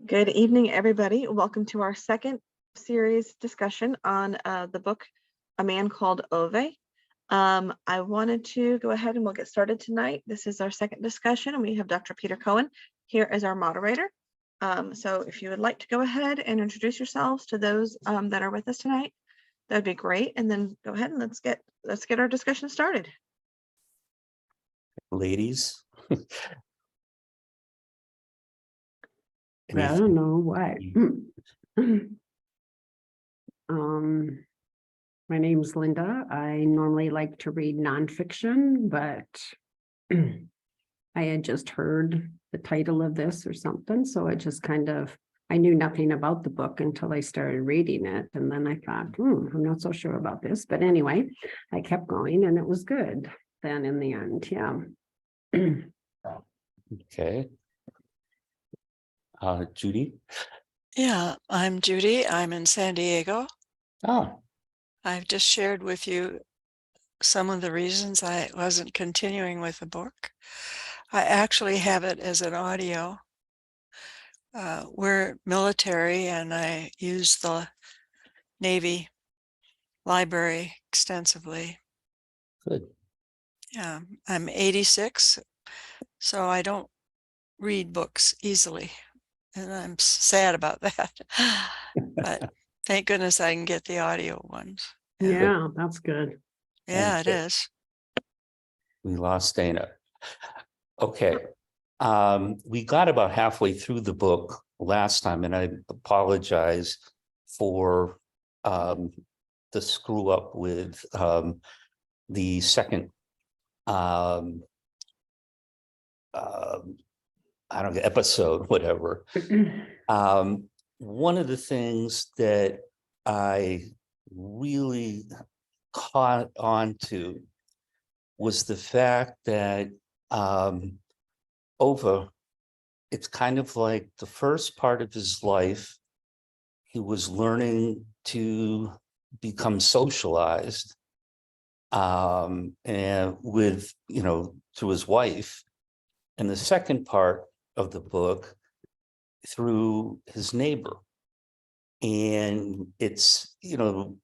Good evening, everybody. Welcome to our second series discussion on the book A Man Called Ove. I wanted to go ahead and we'll get started tonight. This is our second discussion, and we have Dr. Peter Cohen here as our moderator. So if you would like to go ahead and introduce yourselves to those that are with us tonight, that'd be great. And then go ahead and let's get our discussion started. Ladies. I don't know what. My name's Linda. I normally like to read nonfiction, but I had just heard the title of this or something, so I just I knew nothing about the book until I started reading it, and then I thought, I'm not so sure about this, but anyway, I kept going, and it was good then in the end, yeah. Okay. Judy? Yeah, I'm Judy. I'm in San Diego. Oh, I've just shared with you some of the reasons I wasn't continuing with the book. I actually have it as an audio. We're military, and I use the Navy library extensively. good. Yeah, I'm 86, so I don't read books easily, and I'm sad about that. But thank goodness I can get the audio ones. Yeah, that's good. Yeah, it Okay. is. We lost Dana. Okay. We got about halfway through the book last time, and I apologize for the screw up with the second I don't know, episode, whatever. One of the things that I really caught on to was the fact that Ove, it's kind of like the first part of his life, he was learning to become socialized and with, through his wife. And the second part of the book through his neighbor. And it's, the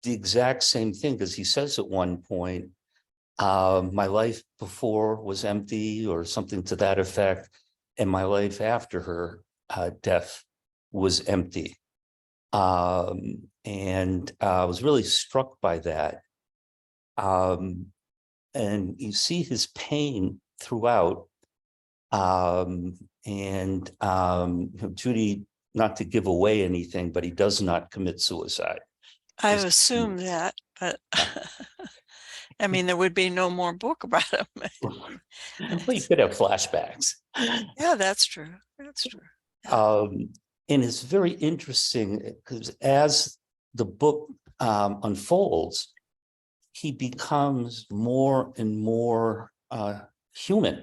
exact same thing, because he says at one point, my life before was empty or something to that effect, and my life after her death was empty. And I was really struck by that. And you see his pain throughout. Judy, not to give away anything, but he does not commit suicide. I've assumed that, but I mean, there would be no more book about him. Well, you could have flashbacks. Yeah, that's true. That's true. And it's very interesting because as the book unfolds, he becomes more and more human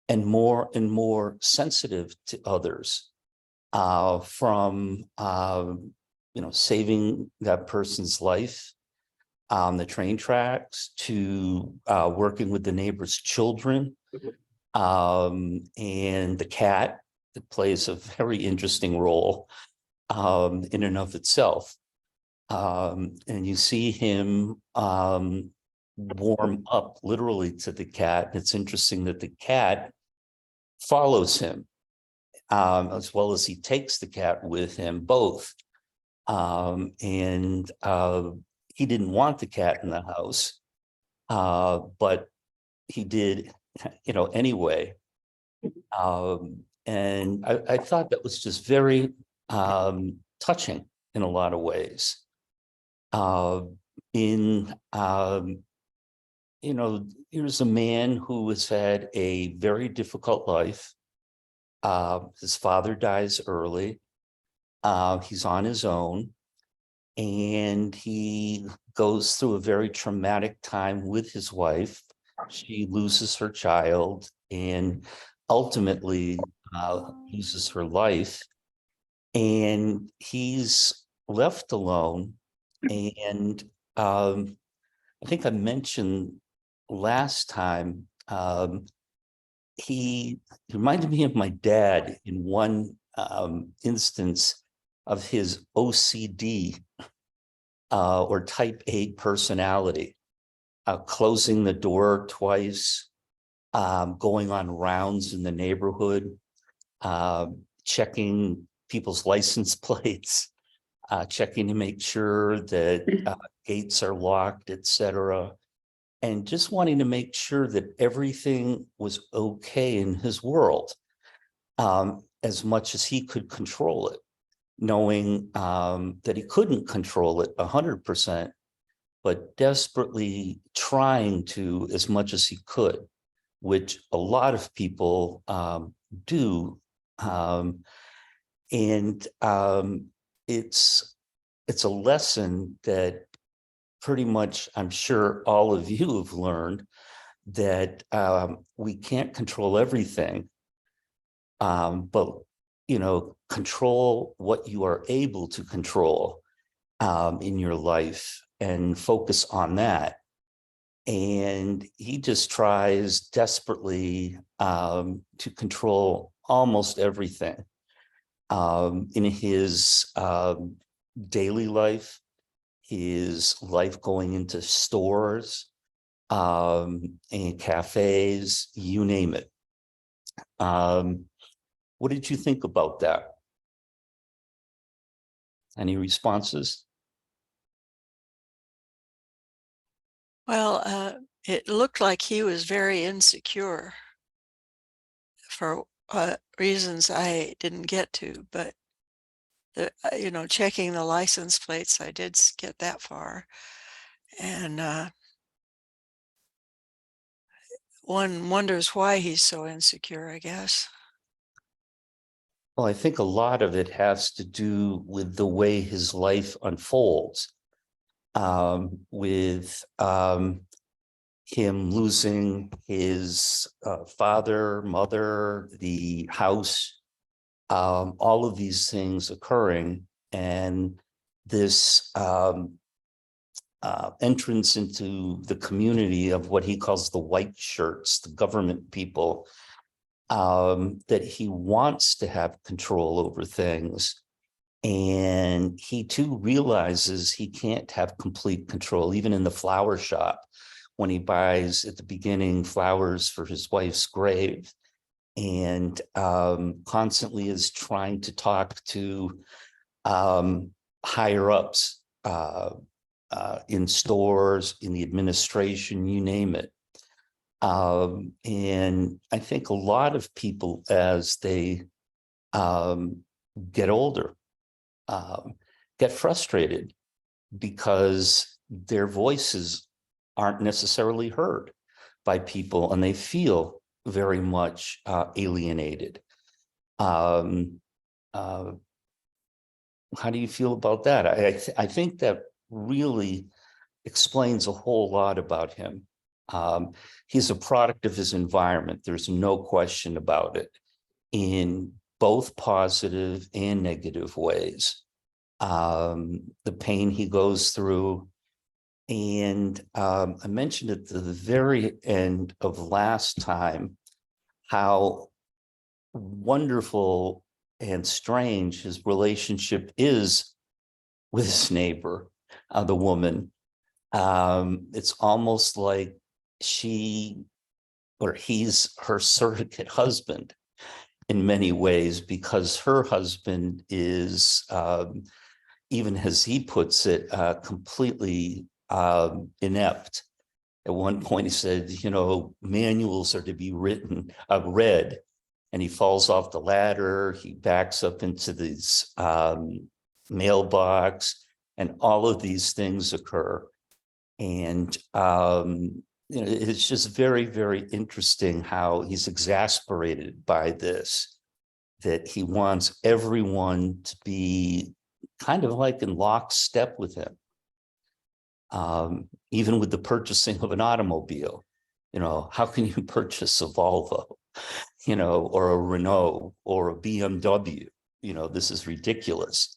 and more sensitive to others, from saving that person's life on the train tracks to working with the neighbor's children, and the cat that plays a very interesting role in and of itself. And you see him warm up literally to the cat. It's interesting that the cat follows him, as well as he takes the cat with him, both. And he didn't want the cat in the house, but he did, anyway. And I thought that was just very touching in a lot of ways. Here's a man who has had a very difficult life. His father dies early. He's on his own, and he goes through a very traumatic time with his wife. She loses her child and ultimately loses her life, and he's left alone. And I think I mentioned last time, he reminded me of my dad in one instance of his OCD or type A personality, closing the door twice, going on rounds in the neighborhood, checking people's license plates, checking to make sure that gates are locked, etc., and just wanting to make sure that everything was okay in his world, as much as he could control it, knowing that he couldn't control it 100%, but desperately trying to as much as he could, which a lot of people do. It's a lesson that pretty much I'm sure all of you have learned, that we can't control everything, but control what you are able to control in your life and focus on that. And he just tries desperately to control almost everything in his daily life, his life going into stores and cafes, you name it. What did you think about that? Any responses? Well, it looked like he was very insecure for reasons I didn't get to, but checking the license plates, I did get that far. And one wonders why he's so insecure, I guess. Well, I think a lot of it has to do with the way his life unfolds, with him losing his father, mother, the house, all of these things occurring, and this entrance into the community of what he calls the white shirts, the government people, that he wants to have control over things. And he too realizes he can't have complete control, even in the flower shop, when he buys at the beginning flowers for his wife's grave, and constantly is trying to talk to higher ups in stores, in the administration, you name it. And I think a lot of people, as they get older, get frustrated because their voices aren't necessarily heard by people, and they feel very much alienated. How do you feel about that? I think that really explains a whole lot about him. He's a product of his environment. There's no question about it, in both positive and negative ways. The pain he goes through. And I mentioned at the very end of last time how wonderful and strange his relationship is with his neighbor, the woman. It's almost like she or he's her surrogate husband in many ways, because her husband is, even as he puts it, completely inept. At one point he said, manuals are to be read, and he falls off the ladder, he backs up into this mailbox, and all of these things occur. And it's just very, very interesting how he's exasperated by this, that he wants everyone to be kind of like in lockstep with him. Even with the purchasing of an automobile, how can you purchase a Volvo, or a Renault or a BMW? This is ridiculous.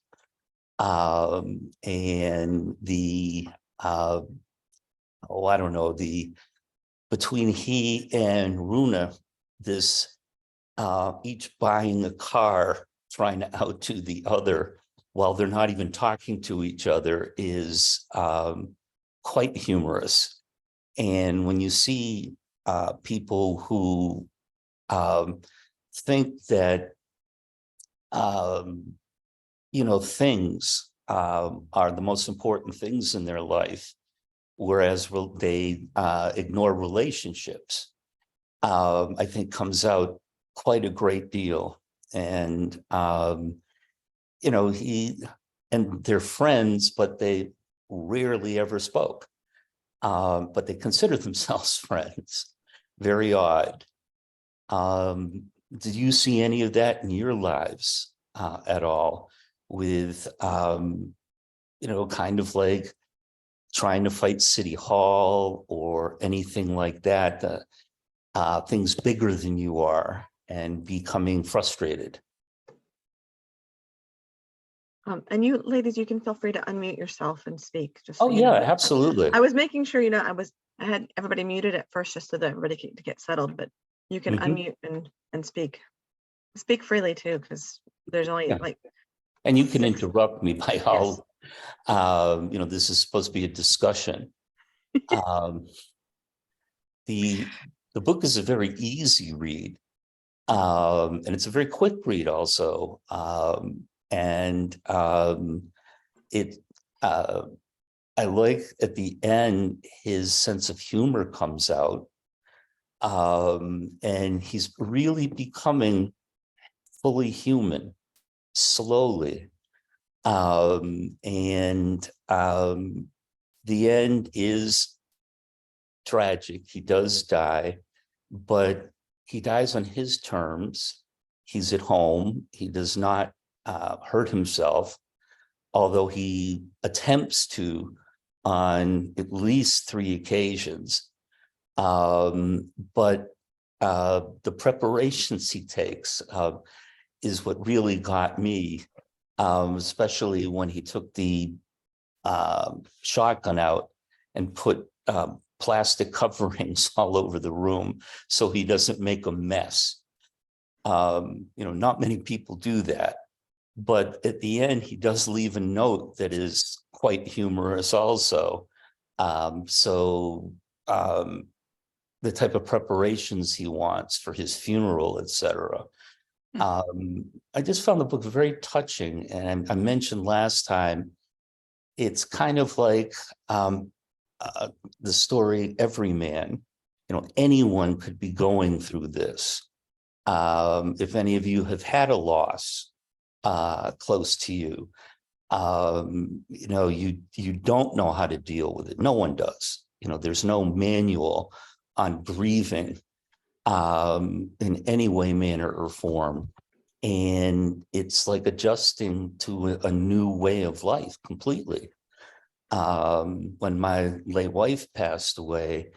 And the, I don't know, between he and Runa, this each buying a car trying to outdo the other while they're not even talking to each other is quite humorous. And when you see people who think that things are the most important things in their life, whereas they ignore relationships, I think comes out quite a great deal. And, and they're friends, but they rarely ever spoke. But they consider themselves friends. Very odd. Did you see any of that in your lives at all with, kind of like trying to fight City Hall or anything like that, things bigger than you are and becoming frustrated? And you ladies, you can feel free to unmute yourself and speak. Just Oh, so you yeah, know. absolutely. I was making sure, I had everybody muted at first just so that everybody to get settled, but you can Mhm. unmute and speak. Speak freely too, because there's only Yeah. like, And you can 6. interrupt me by all, this is supposed to be a discussion. Um, the book is a very easy read. And it's a very quick read also. It I like at the end, his sense of humor comes out. And he's really becoming fully human slowly. The end is tragic. He does die, but he dies on his terms. He's at home. He does not hurt himself, although he attempts to on at least 3 occasions. But the preparations he takes is what really got me, especially when he took the shotgun out and put plastic coverings all over the room so he doesn't make a mess. Not many people do that, but at the end he does leave a note that is quite humorous also. The type of preparations he wants for his funeral, etc. I just found the book very touching, and I mentioned last time, it's kind of like the story Everyman. Anyone could be going through this. If any of you have had a loss close to you, you don't know how to deal with it. No one does. There's no manual on grieving in any way, manner, or form. And it's like adjusting to a new way of life completely. When my late wife passed away,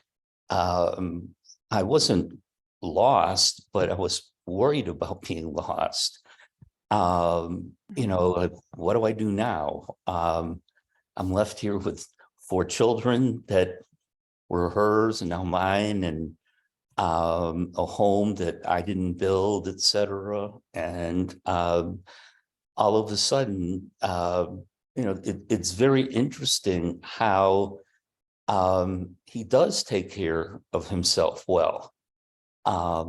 I wasn't lost, but I was worried about being lost. Like, what do I do now? I'm left here with 4 children that were hers and now mine, and a home that I didn't build, etc. And all of a sudden, it's very interesting how he does take care of himself well.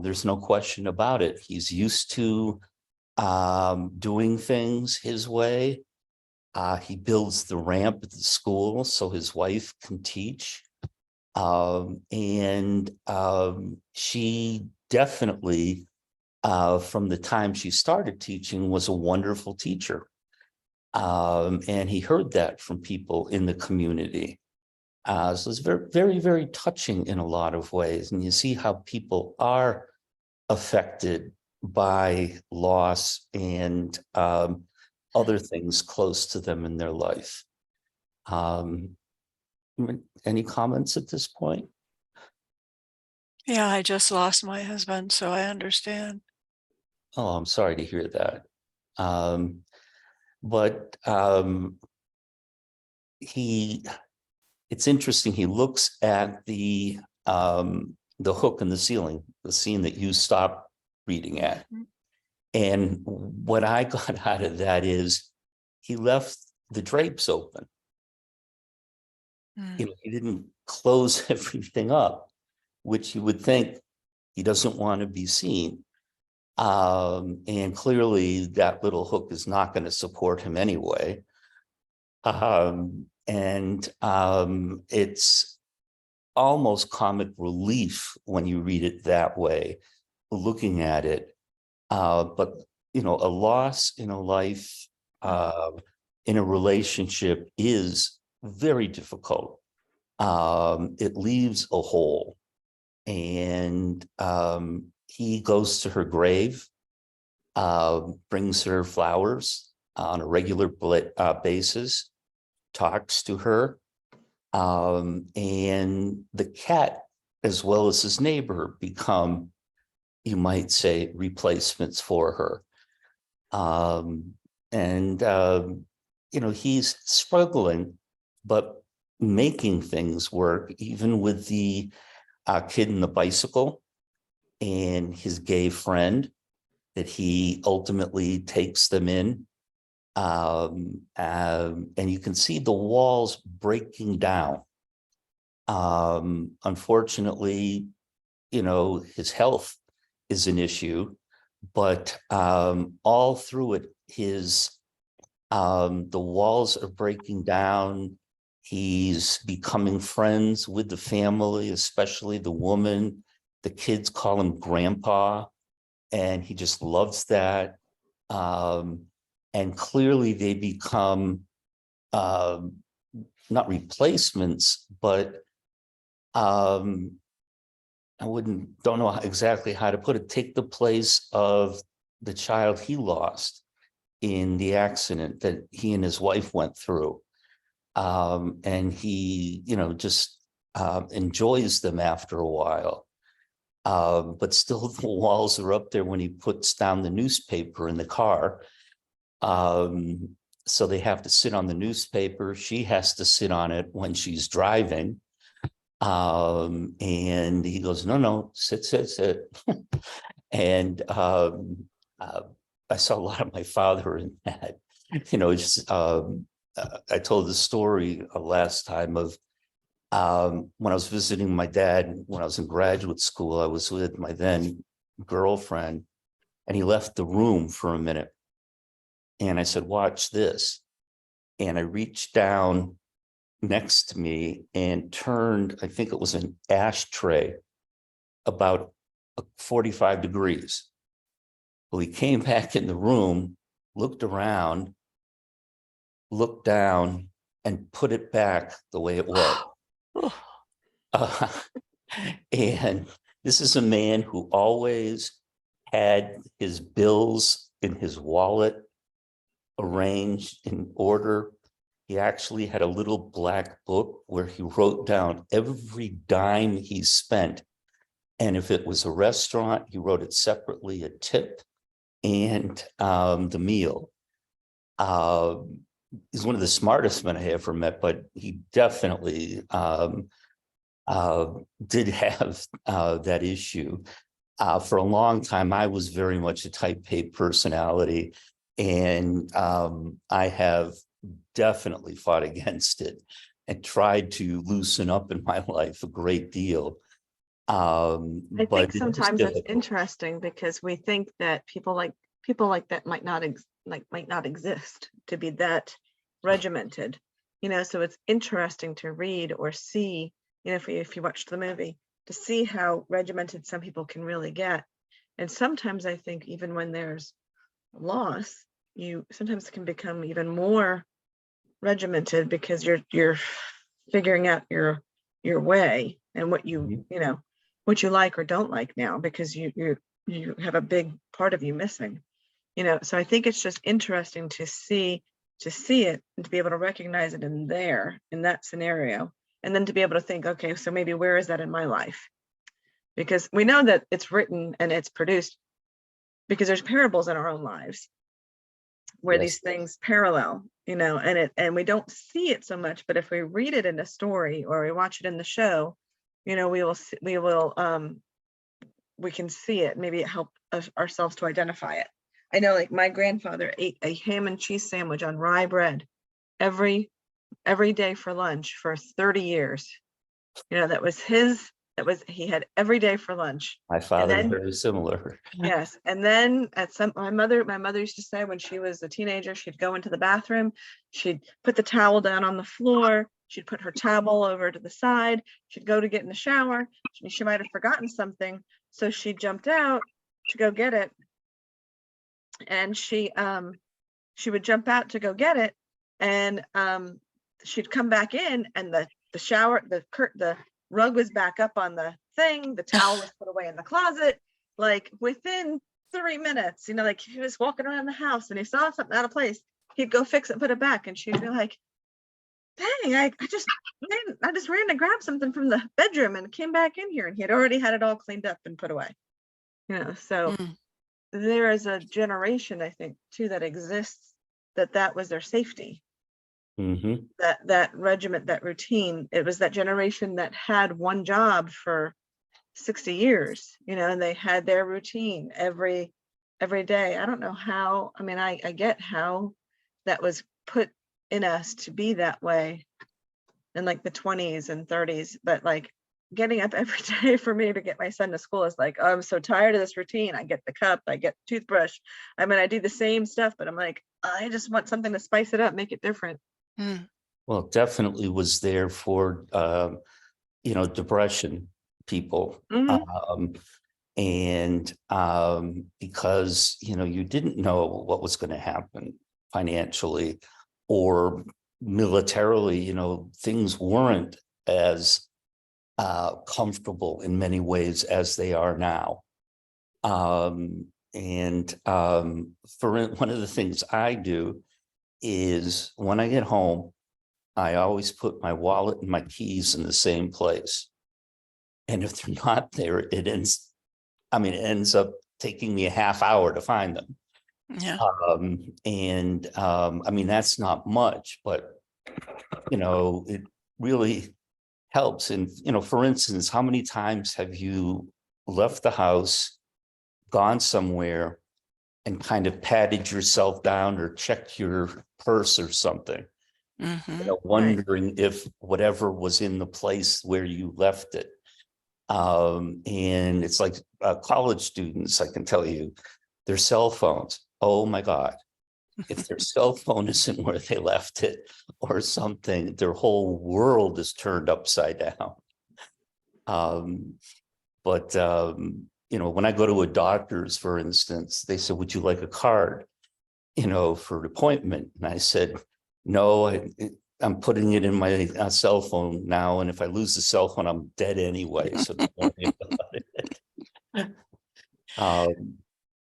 There's no question about it. He's used to doing things his way. He builds the ramp at the school so his wife can teach. She definitely, from the time she started teaching, was a wonderful teacher. And he heard that from people in the community. So it's very, very, very touching in a lot of ways. And you see how people are affected by loss and other things close to them in their life. Any comments at this point? Yeah, I just lost my husband, so I understand. Oh, I'm sorry to hear that. It's interesting. He looks at the hook in the ceiling, the scene that you stopped reading at. And what I got out of that is he left the drapes open. Mm. You know, he didn't close everything up, which you would think he doesn't want to be seen. And clearly that little hook is not going to support him anyway. It's almost comic relief when you read it that way, looking at it. But, you know, a loss in a life, in a relationship is very difficult. It leaves a hole. And he goes to her grave, brings her flowers on a regular basis, talks to her, and the cat, as well as his neighbor, become, you might say, replacements for her. You know, he's struggling, but making things work, even with the kid in the bicycle and his gay friend that he ultimately takes them in. And you can see the walls breaking down. Unfortunately, you know, his health is an issue, but all through it, the walls are breaking down. He's becoming friends with the family, especially the woman. The kids call him grandpa, and he just loves that. And clearly they become not replacements, but don't know exactly how to put it, take the place of the child he lost in the accident that he and his wife went through. And he, you know, just enjoys them after a while. But still the walls are up there when he puts down the newspaper in the car. So they have to sit on the newspaper. She has to sit on it when she's driving. And he goes, no, sit. And I saw a lot of my father in that. You know, just I told the story last time of when I was visiting my dad when I was in graduate school. I was with my then girlfriend, and he left the room for a minute. And I said, watch this. And I reached down next to me and turned, I think it was an ashtray, about 45 degrees. Well, he came back in the room, looked around, looked down, and put it back the way it was. And this is a man who always had his bills in his wallet arranged in order. He actually had a little black book where he wrote down every dime he spent. And if it was a restaurant, he wrote it separately, a tip and the meal. He's one of the smartest men I ever met, but he definitely did have that issue. For a long time, I was very much a type A personality, and I have definitely fought against it and tried to loosen up in my life a great deal. I But think it is sometimes it's difficult. interesting because we think that people like that might not exist to be that regimented, you know. So it's interesting to read or see, you know, if you watch the movie, to see how regimented some people can really get. And sometimes I think even when there's loss, you sometimes can become even more regimented because you're figuring out your way and what you know, what you like or don't like now, because you have a big part of you missing, you know. So I think it's just interesting to see it and to be able to recognize it in that scenario, and then to be able to think, okay, so maybe where is that in my life? Because we know that it's written and it's produced because there's parables in our own lives where Yes. these things parallel, you know, and we don't see it so much, but if we read it in a story or we watch it in the show, you know, we can see it. Maybe it help us ourselves to identify it. I know like my grandfather ate a ham and cheese sandwich on rye bread every day for lunch for 30 years. You know, he had every day for lunch. My father, then- very similar. Yes. And then my mother used to say when she was a teenager, she'd go into the bathroom, she'd put the towel down on the floor, she'd put her towel over to the side, she'd go to get in the shower. She might have forgotten something. So she jumped out to go get it. And she would jump out to go get it. And she'd come back in and the shower, the rug was back up on the thing, the towel was put away in the closet, like within 3 minutes, you know, like he was walking around the house and he saw something out of place, he'd go fix it, put it back, and she'd be like, dang, I just ran to grab something from the bedroom and came back in here, and he had already had it all cleaned up and put away. You know, so there is a generation, I think, too, that exists that was their safety. Mhm. That regiment, that routine, it was that generation that had one job for 60 years, you know, and they had their routine every day. I don't know how, I mean, I get how that was put in us to be that way in like the 20s and 30s, but like getting up every day for me to get my son to school is like, oh, I'm so tired of this routine. I get the cup, I get the toothbrush. I mean, I do the same stuff, but I'm like, I just want something to spice it up, make it different. Well, it definitely was there for, depression people. Mhm. Because, you didn't know what was going to happen financially or militarily, things weren't as comfortable in many ways as they are now. One of the things I do is when I get home, I always put my wallet and my keys in the same place. And if they're not there, it ends up taking me a half hour to find them. Yeah. That's not much, but it really helps. And, for instance, how many times have you left the house, gone somewhere, and kind of patted yourself down or checked your purse or something, wondering if whatever was in the place where you left it. And it's like college students, I can tell you, their cell phones. Oh my God. If their cell phone isn't where they left it or something, their whole world is turned upside down. When I go to a doctor's, for instance, they said, would you like a card, for an appointment? And I said, no, I'm putting it in my cell phone now. And if I lose the cell phone, I'm dead anyway. So don't worry about it.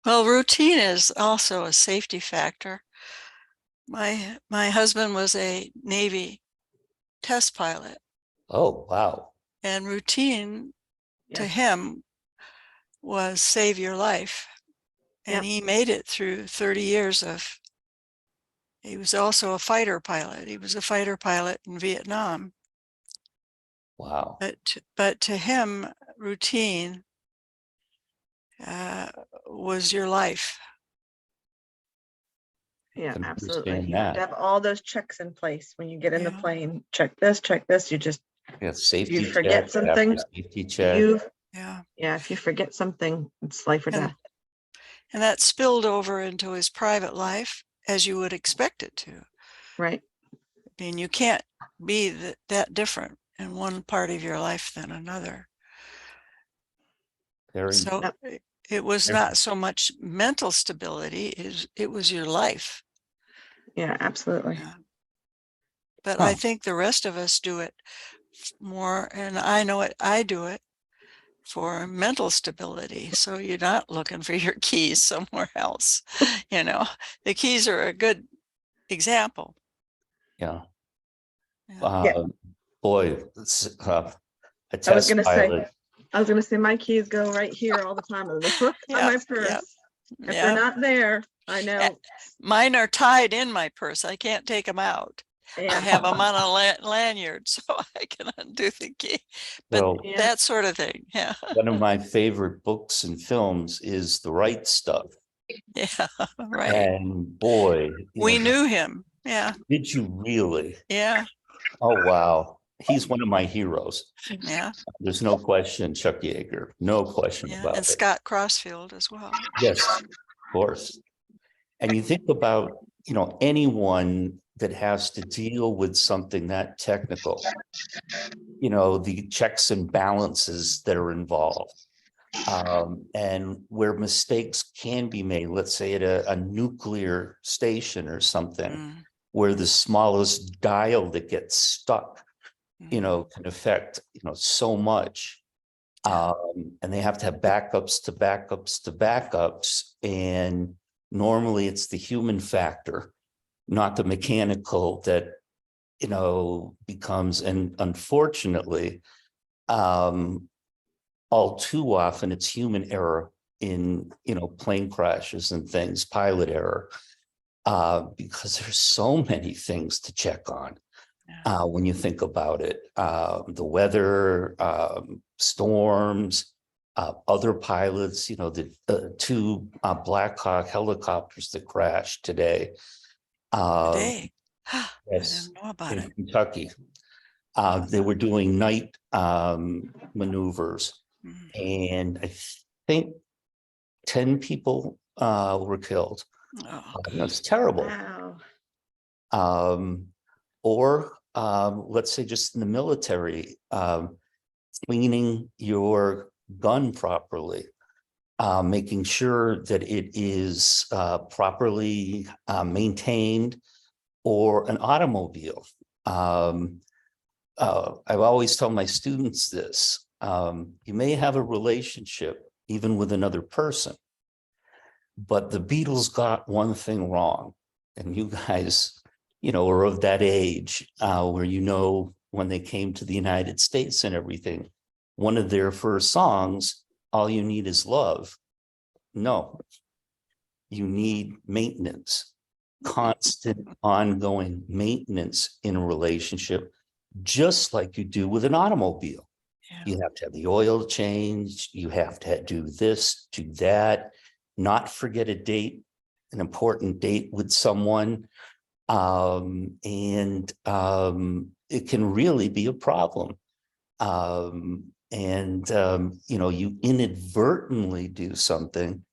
Well, routine is also a safety factor. My husband was a Navy test pilot, Oh, wow. and routine to Yes. him was save your life. And Yep. he made it through 30 years of, he was also a fighter pilot. He was a fighter pilot in Vietnam. Wow. But to him, routine was your life. Yeah, Can absolutely. understand You have to that. have all those checks in place when you get in the Yeah. plane. Check this, you just, Yeah, safety you forget check something, after safety check. Yeah. if you forget something, it's life or And- death. And that spilled over into his private life, as you would expect it to. Right. I mean, you can't be that different in one part of your life than another. Very So Yep. it was Very- not so much mental stability, it was your life. Yeah, absolutely. Yeah. But Huh. I think the rest of us do it more, and I know it, I do it for mental stability. So you're not looking for your keys somewhere else. The keys are a good example. Yeah. Yeah. Boy, a I was test gonna say, pilot. my keys go right here all the time on the hook on my purse. If Yeah. they're not there, I know. Mine are tied in my purse. I can't take them out. I Yeah. have them on a lanyard so I can undo the key. But Well, Yeah. that sort of thing. Yeah. one of my favorite books and films is The Right Stuff. Yeah, right. And boy, We knew him. Yeah, did you really? yeah, Oh, wow. He's one of my heroes. yeah, There's no question, Chuck Yeager, no question yeah. about And it. Scott Crossfield as well. Yes, of course. And you think about, anyone that has to deal with something that technical, the checks and balances that are involved. And where mistakes can be made, let's say at a nuclear station or something, Mm, where the smallest dial that gets stuck, mm, can affect, so much. And they have to have backups to backups to backups. And normally it's the human factor, not the mechanical that, becomes, and unfortunately, um, all too often it's human error in, plane crashes and things, pilot error, because there's so many things to check on. yeah. When you think about it, the weather, storms, other pilots, the two Black Hawk helicopters that crashed today. Today. I Yes, didn't know about in it. Kentucky. They were doing night maneuvers, Mm. and I think 10 people were killed. Oh, That's terrible. Wow. Or let's say just in the military, cleaning your gun properly, making sure that it is properly maintained, or an automobile. I've always told my students this, you may have a relationship even with another person, but the Beatles got one thing wrong. And you guys, are of that age where, when they came to the United States and everything, one of their first songs, All You Need Is Love. No, you need maintenance, constant, ongoing maintenance in a relationship, just like you do with an automobile. yeah. You have to have the oil changed. You have to do this, do that, not forget a date, an important date with someone. And it can really be a problem. You inadvertently do something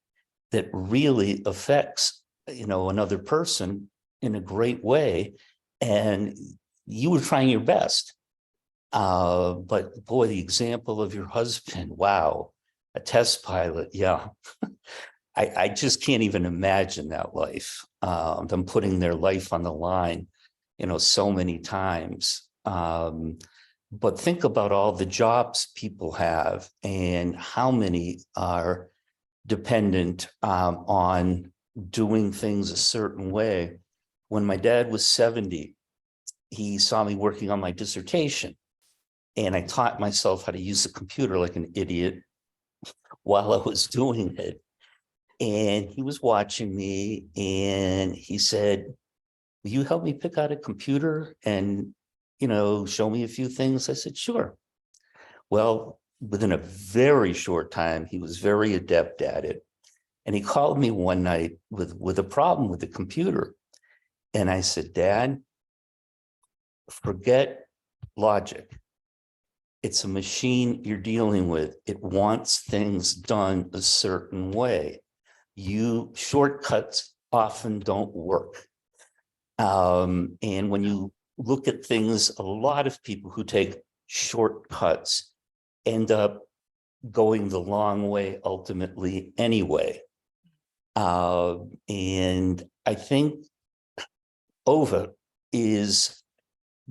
that really affects, another person in a great way. And you were trying your best. But boy, the example of your husband, wow, a test pilot. Yeah. I just can't even imagine that life, them putting their life on the line, so many times. But think about all the jobs people have and how many are dependent on doing things a certain way. When my dad was 70, he saw me working on my dissertation, and I taught myself how to use a computer like an idiot while I was doing it. And he was watching me and he said, will you help me pick out a computer and, show me a few things? I said, sure. Well, within a very short time, he was very adept at it. And he called me one night with a problem with the computer. And I said, Dad, forget logic. It's a machine you're dealing with. It wants things done a certain way. Shortcuts often don't work. And when you look at things, a lot of people who take shortcuts end up going the long way ultimately anyway. And I think Ove is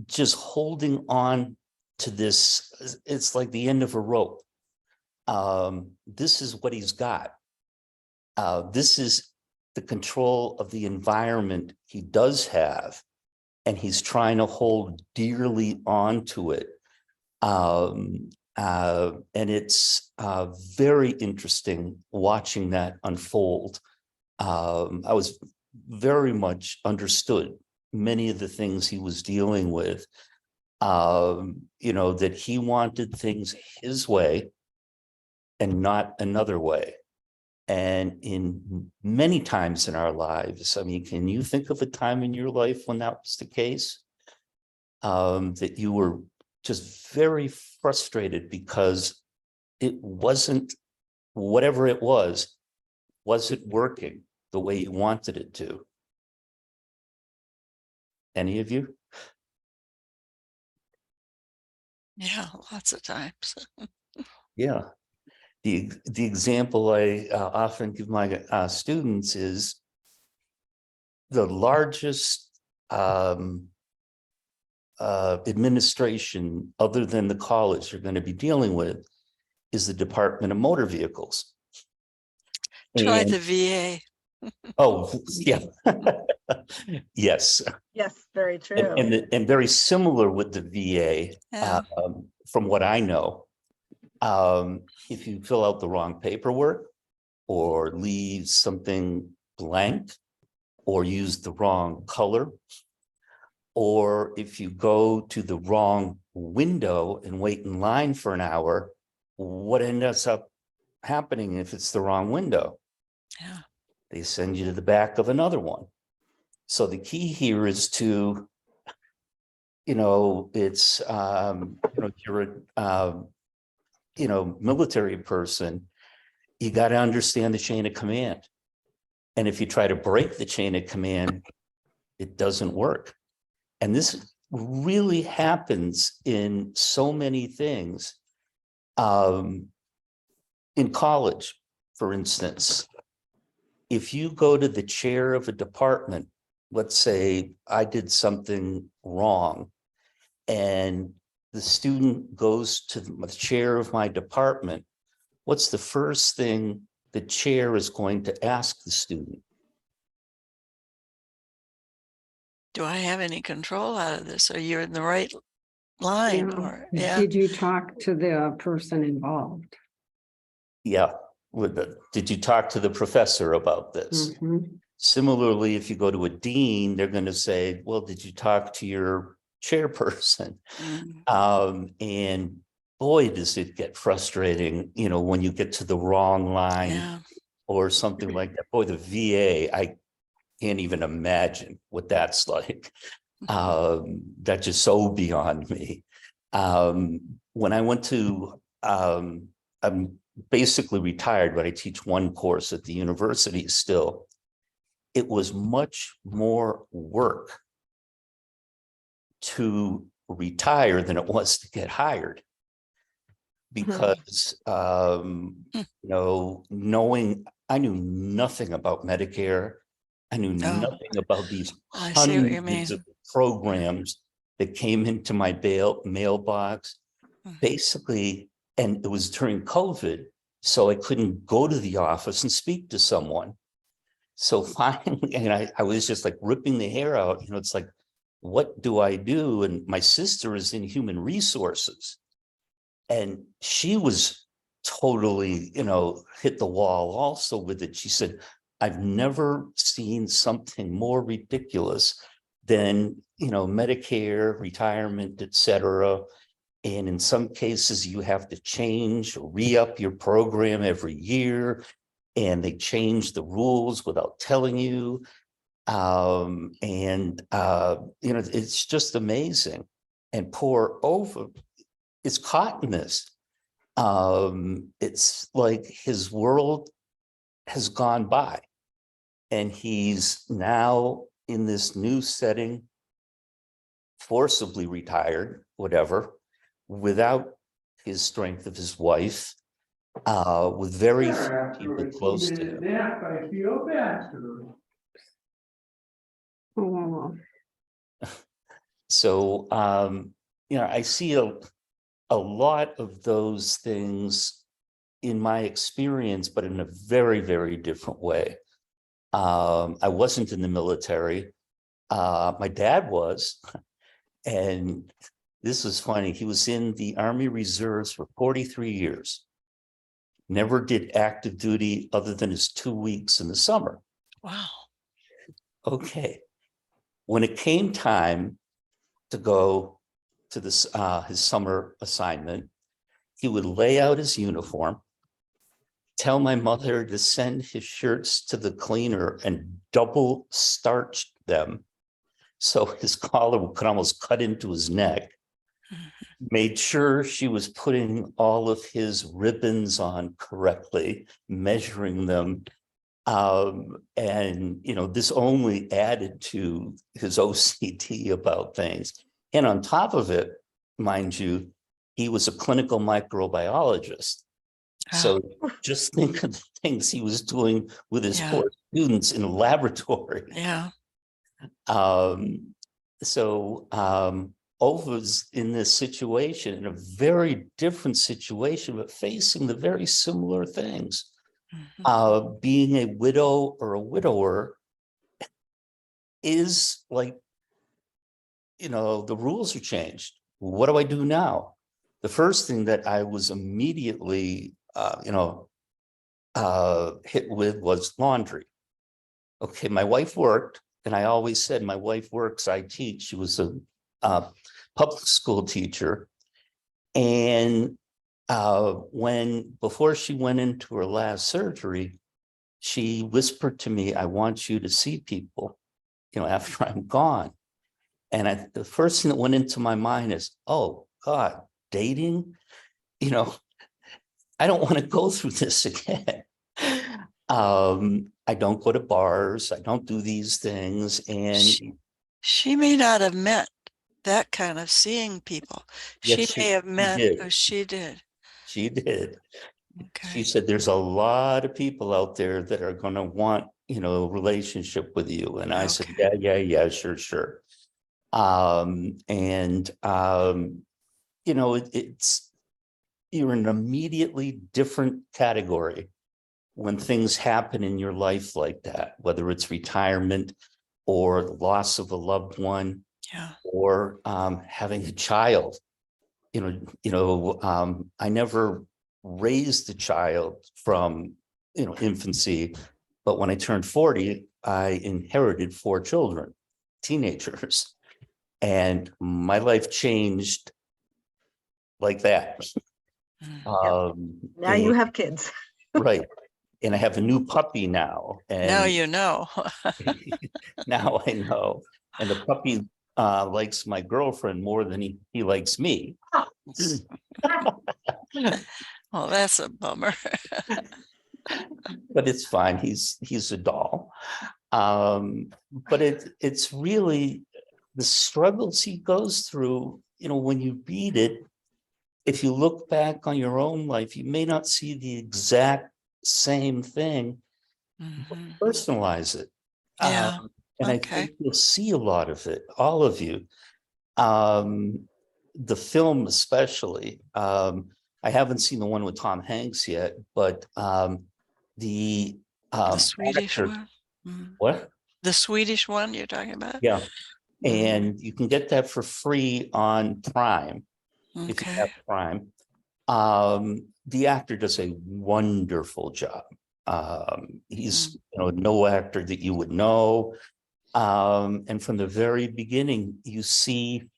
just holding on to this. It's like the end of a rope. This is what he's got. This is the control of the environment he does have, and he's trying to hold dearly onto it. And it's very interesting watching that unfold. I was very much understood many of the things he was dealing with, that he wanted things his way and not another way. And in many times in our lives, I mean, can you think of a time in your life when that was the case? That you were just very frustrated because it wasn't, whatever it wasn't working the way you wanted it to. Any of you? Yeah, lots of times. Yeah. The example I often give my students is the largest administration other than the college you're going to be dealing with is the Department of Motor Vehicles. Try And, the VA. oh, yeah. Yes. Yes, very true. And very similar with the VA, Yeah. from what I know. If you fill out the wrong paperwork or leave something blank or use the wrong color, or if you go to the wrong window and wait in line for an hour, what ends up happening if it's the wrong window? Yeah. They send you to the back of another one. So the key here is to, it's, you're a, military person, you got to understand the chain of command. And if you try to break the chain of command, it doesn't work. And this really happens in so many things. In college, for instance, if you go to the chair of a department, let's say I did something wrong, and the student goes to the chair of my department, what's the first thing the chair is going to ask the student? Do I have any control out of this? Are you in the right line? Yeah. Or yeah. Did you talk to the person involved? Yeah. Did you talk to the professor about this? Mhm. Similarly, if you go to a dean, they're going to say, well, did you talk to your chairperson? Mm, And boy, does it get frustrating, when you get to the wrong line yeah. or something like that. Boy, the VA, I can't even imagine what that's like. That's just so beyond me. When I went to, I'm basically retired, but I teach one course at the university still. It was much more work to retire than it was to get hired. Because, knowing, I knew nothing about Medicare. I knew Oh, nothing about these I see what you hundreds of mean. programs that came into my mailbox. Mhm. Basically, and it was during COVID, so I couldn't go to the office and speak to someone. So finally, and I was just like ripping the hair out, it's like, what do I do? And my sister is in human resources. And she was totally, hit the wall also with it. She said, I've never seen something more ridiculous than, Medicare, retirement, et cetera. And in some cases, you have to change, re-up your program every year, and they change the rules without telling you. It's just amazing. And poor Ova is caught in this. It's like his world has gone by, and he's now in this new setting, forcibly retired, whatever, without his strength of his wife, with very few people close to him. I feel bad. Oh, wow. So, I see a lot of those things in my experience, but in a very, very different way. I wasn't in the military. My dad was, and this is funny. He was in the Army Reserves for 43 years. Never did active duty other than his 2 weeks in the summer. Wow. Okay. When it came time to go to this, his summer assignment, he would lay out his uniform, tell my mother to send his shirts to the cleaner and double starch them so his collar could almost cut into his neck. Made sure she was putting all of his ribbons on correctly, measuring them. And, this only added to his OCD about things. And on top of it, mind you, he was a clinical microbiologist. So just think of the things he was doing with his Yeah. poor students in the laboratory. Yeah. Ova's in this situation, in a very different situation, but facing the very similar things. Mhm. Being a widow or a widower is like, the rules are changed. What do I do now? The first thing that I was immediately, hit with was laundry. Okay, my wife worked, and I always said my wife works, I teach. She was a public school teacher. And before she went into her last surgery, she whispered to me, I want you to see people, after I'm gone. And the first thing that went into my mind is, oh God, dating, I don't want to go through this again. I don't go to bars. I don't do these things. And She may not have met that kind of seeing people. yes, She may have met, did. oh, she did. She did. Okay. She said, there's a lot of people out there that are going to want, a relationship with you. And I said, Okay. yeah, sure. You're in an immediately different category when things happen in your life like that, whether it's retirement or the loss of a loved one, Yeah. or having a child. I never raised a child from, infancy, but when I turned 40, I inherited 4 children, teenagers, and my life changed like that. Mhm. Now you have kids. Right. And I have a new puppy now. And Now you know. now I know. And the puppy likes my girlfriend more than he likes me. Well, that's a bummer. But it's fine. He's a doll. But it's really the struggles he goes through, when you read it. If you look back on your own life, you may not see the exact same thing, but Mhm. personalize it. Yeah. And I Okay. think you'll see a lot of it, all of you. The film especially, I haven't seen the one with Tom Hanks yet, but the The Swedish actor, one? Mhm. what? The Swedish one you're talking about? Yeah. Mhm. And you can get that for free on Prime, if you have Okay. Prime. The actor does a wonderful job. He's no actor that you would know. And from the very beginning, you see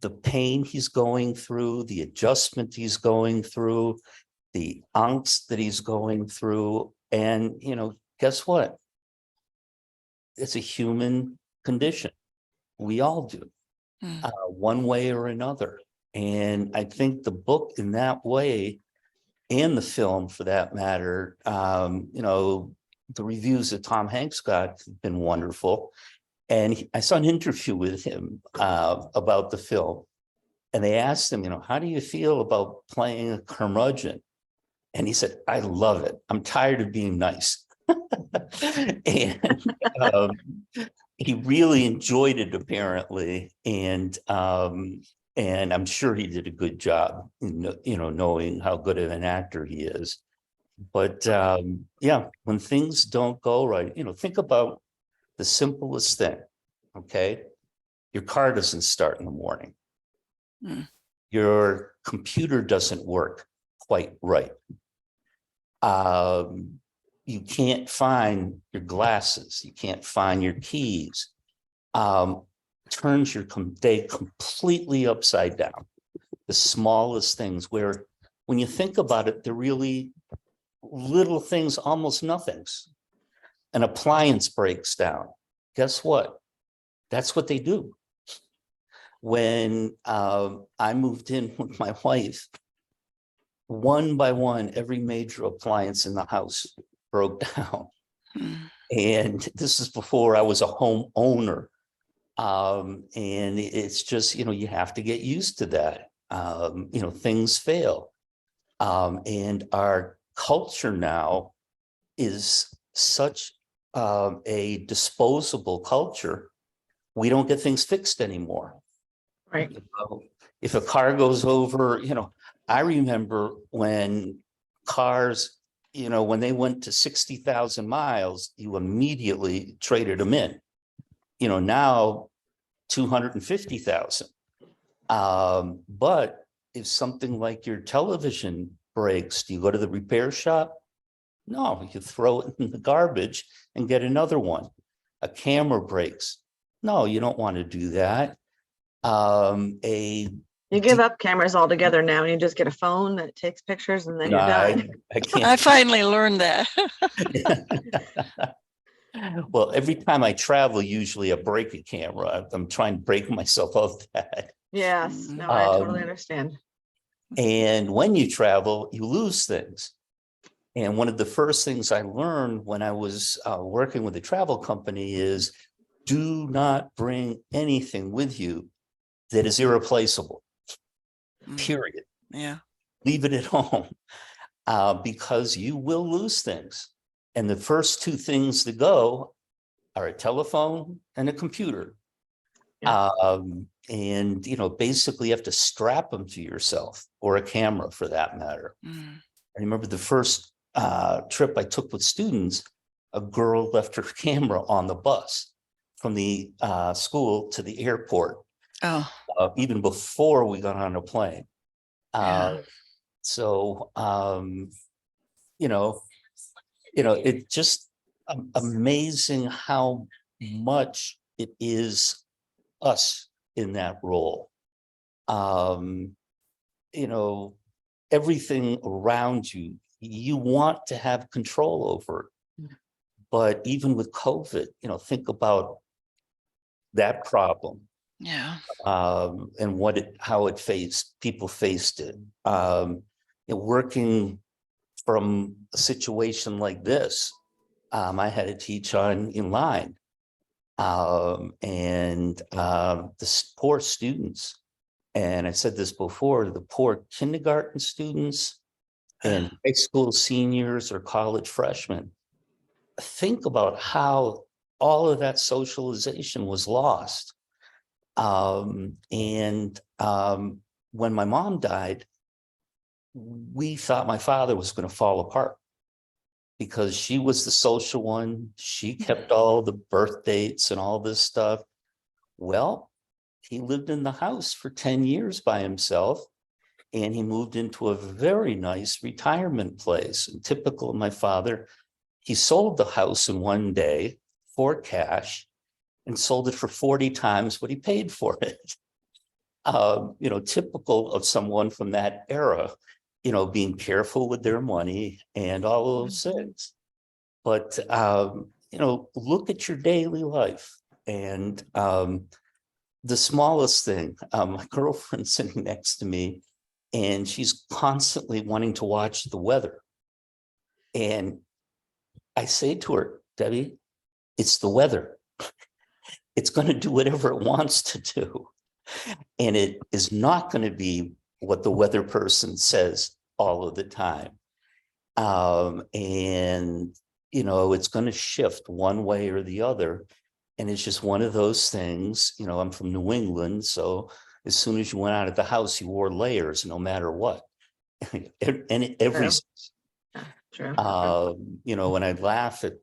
the pain he's going through, the adjustment he's going through, the angst that he's going through. And, guess what? It's a human condition. We all do, Mm. one way or another. And I think the book in that way, and the film for that matter, the reviews that Tom Hanks got have been wonderful. And I saw an interview with him about the film. And they asked him, how do you feel about playing a curmudgeon? And he said, I love it. I'm tired of being nice. And he really enjoyed it, apparently. And I'm sure he did a good job, knowing how good of an actor he is. But when things don't go right, think about the simplest thing. Okay. Your car doesn't start in the morning. Mm. Your computer doesn't work quite right. You can't find your glasses. You can't find your keys. Turns your day completely upside down. The smallest things, where when you think about it, they're really little things, almost nothings. An appliance breaks down. Guess what? That's what they do. When I moved in with my wife, one by one, every major appliance in the house broke down. Mm. And this is before I was a homeowner. And it's just, you have to get used to that. Things fail. And our culture now is such a disposable culture. We don't get things fixed anymore. Right. If a car goes over, I remember when cars, when they went to 60,000 miles, you immediately traded them in. Now 250,000. But if something like your television breaks, do you go to the repair shop? No, you throw it in the garbage and get another one. A camera breaks. No, you don't want to do that. You give up cameras altogether now and you just get a phone that takes pictures and then No, you're done. I can't. I finally learned that. Well, every time I travel, usually I break a camera. I'm trying to break myself of that. Yes, no, I totally Um, understand. And when you travel, you lose things. And one of the first things I learned when I was working with a travel company is do not bring anything with you that is irreplaceable, Mm. period. Yeah. Leave it at home because you will lose things. And the first two things to go are a telephone and a computer. Yeah. And, basically you have to strap them to yourself, or a camera for that matter. Mm. I remember the first trip I took with students, a girl left her camera on the bus from the school to the airport, Oh, even before we got on a plane. yeah. So, it just amazing how much it is us in that role. Everything around you, you want to have control over it. But even with COVID, think about that problem. Yeah. And how people faced it. Working from a situation like this, I had to teach online. The poor students, and I said this before, the poor kindergarten students and high school seniors or college freshmen, think about how all of that socialization was lost. When my mom died, we thought my father was going to fall apart because she was the social one. She kept all the birth dates and all this stuff. Well, he lived in the house for 10 years by himself, and he moved into a very nice retirement place. And typical of my father, he sold the house in one day for cash and sold it for 40 times what he paid for it. Typical of someone from that era, being careful with their money and all those things. But, look at your daily life and the smallest thing. My girlfriend's sitting next to me and she's constantly wanting to watch the weather. And I say to her, Debbie, it's the weather. It's going to do whatever it wants to do. And it is not going to be what the weather person says all of the time. It's going to shift one way or the other. And it's just one of those things, I'm from New England. So as soon as you went out of the house, you wore layers no matter what. And every, True. when I laugh at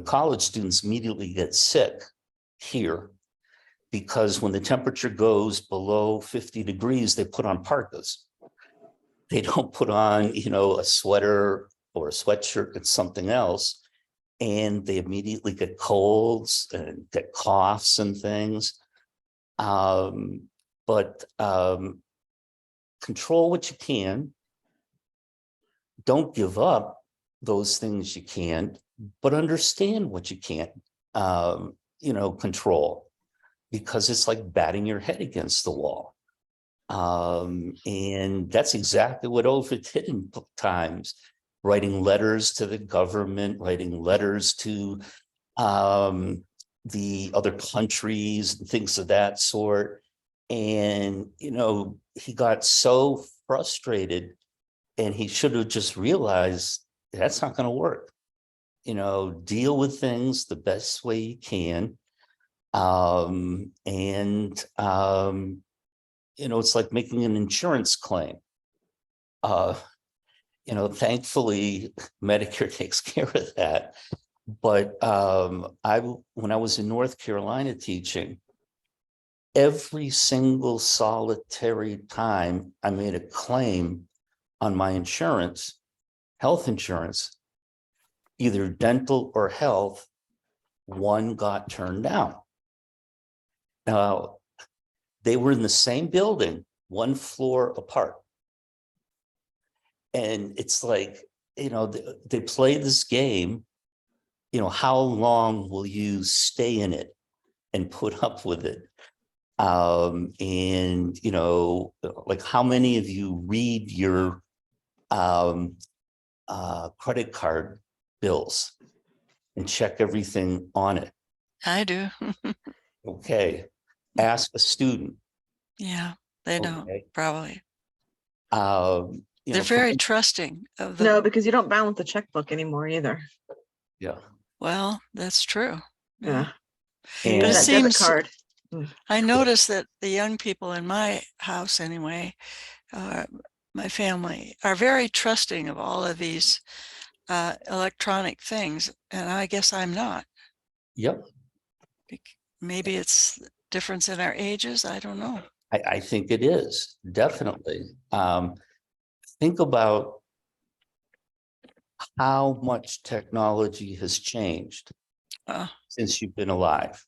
college students immediately get sick here because when the temperature goes below 50 degrees, they put on parkas. They don't put on, a sweater or a sweatshirt and something else. And they immediately get colds and get coughs and things. But control what you can. Don't give up, those things you can't, but understand what you can't, control, because it's like batting your head against the wall. And that's exactly what Ovid did in times, writing letters to the government, writing letters to the other countries and things of that sort. And, he got so frustrated, and he should have just realized that's not going to work. Deal with things the best way you can. It's like making an insurance claim. Thankfully, Medicare takes care of that. But when I was in North Carolina teaching, every single solitary time I made a claim on my insurance, health insurance, either dental or health, one got turned down. Now, they were in the same building, one floor apart. And it's like, they play this game, how long will you stay in it and put up with it? Like, how many of you read your credit card bills and check everything on it? I do. Okay. Ask a student. Yeah, they don't, Okay. probably. You They're know, very trusting of the, No, because you don't balance the checkbook anymore either. yeah. well, that's true. Yeah. And But it That debit seems, card. I noticed that the young people in my house anyway, my family, are very trusting of all of these electronic things. And I guess I'm not. yep, Maybe it's difference in our ages. I don't know. I think it is, definitely. Think about how much technology has changed Uh, since you've been alive.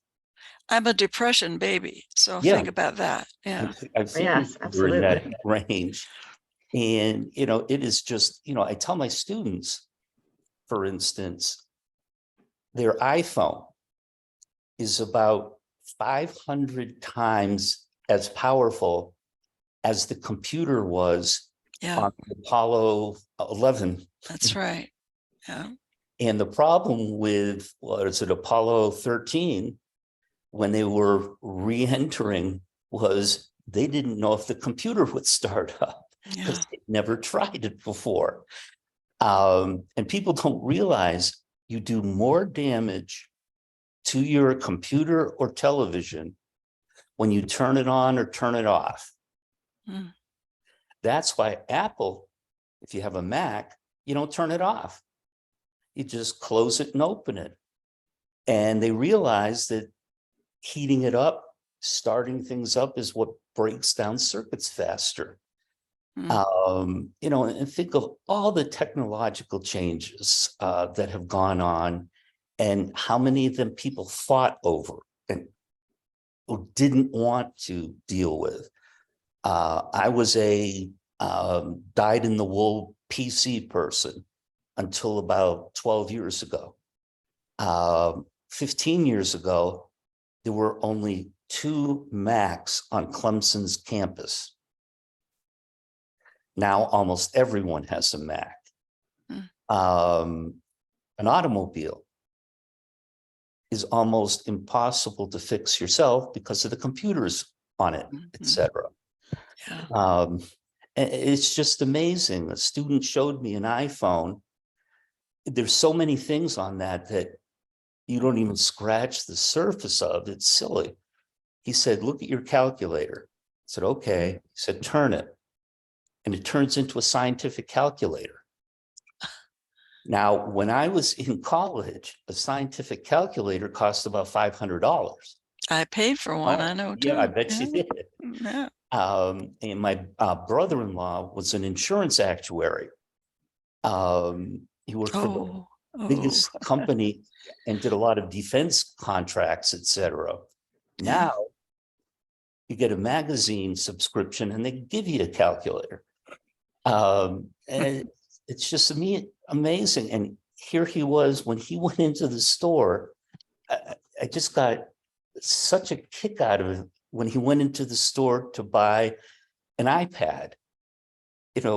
I'm a depression baby. So Yeah. think about that. Yeah. I think Yes, we're in that absolutely. range. And, it is just, I tell my students, for instance, their iPhone is about 500 times as powerful as the computer was Yeah, on Apollo 11. that's right. Yeah. And the problem with, Apollo 13, when they were re-entering, was they didn't know if the computer would start up because Yeah. they'd never tried it before. And people don't realize you do more damage to your computer or television when you turn it on or turn it off. Mm. That's why Apple, if you have a Mac, you don't turn it off. You just close it and open it. And they realize that heating it up, starting things up is what breaks down circuits faster. Mm. And think of all the technological changes that have gone on, and how many of them people fought over and didn't want to deal with. I was a dyed-in-the-wool PC person until about 12 years ago. 15 years ago, there were only 2 Macs on Clemson's campus. Now almost everyone has a Mac. An automobile is almost impossible to fix yourself because of the computers on it, etc. Yeah. It's just amazing. A student showed me an iPhone. There's so many things on that you don't even scratch the surface of. It's silly. He said, look at your calculator. I said, okay. He said, turn it. And it turns into a scientific calculator. Now, when I was in college, a scientific calculator cost about $500. I paid for one. I know too. Yeah, I bet you did. Yeah. And my brother-in-law was an insurance actuary. He worked for the biggest company and did a lot of defense contracts, etc. Now you get a magazine subscription and they give you a calculator. And it's just amazing. And here he was when he went into the store. I just got such a kick out of it when he went into the store to buy an iPad,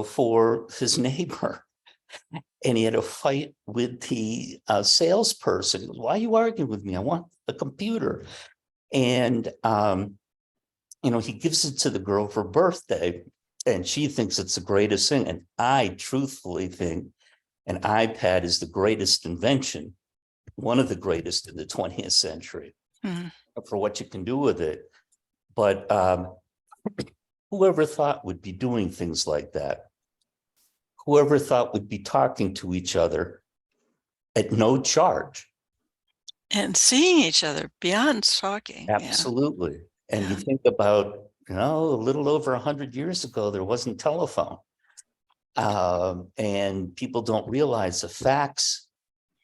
for his neighbor. And he had a fight with the salesperson. He goes, "Why are you arguing with me? I want the computer." And, he gives it to the girl for birthday, and she thinks it's the greatest thing. And I truthfully think an iPad is the greatest invention, one of the greatest in the 20th century, for what you can do with it. But whoever thought would be doing things like that? Whoever thought would be talking to each other at no charge? And seeing each other beyond talking. Absolutely. And you Yeah. think about, a little over 100 years ago, there wasn't telephone. And people don't realize the fax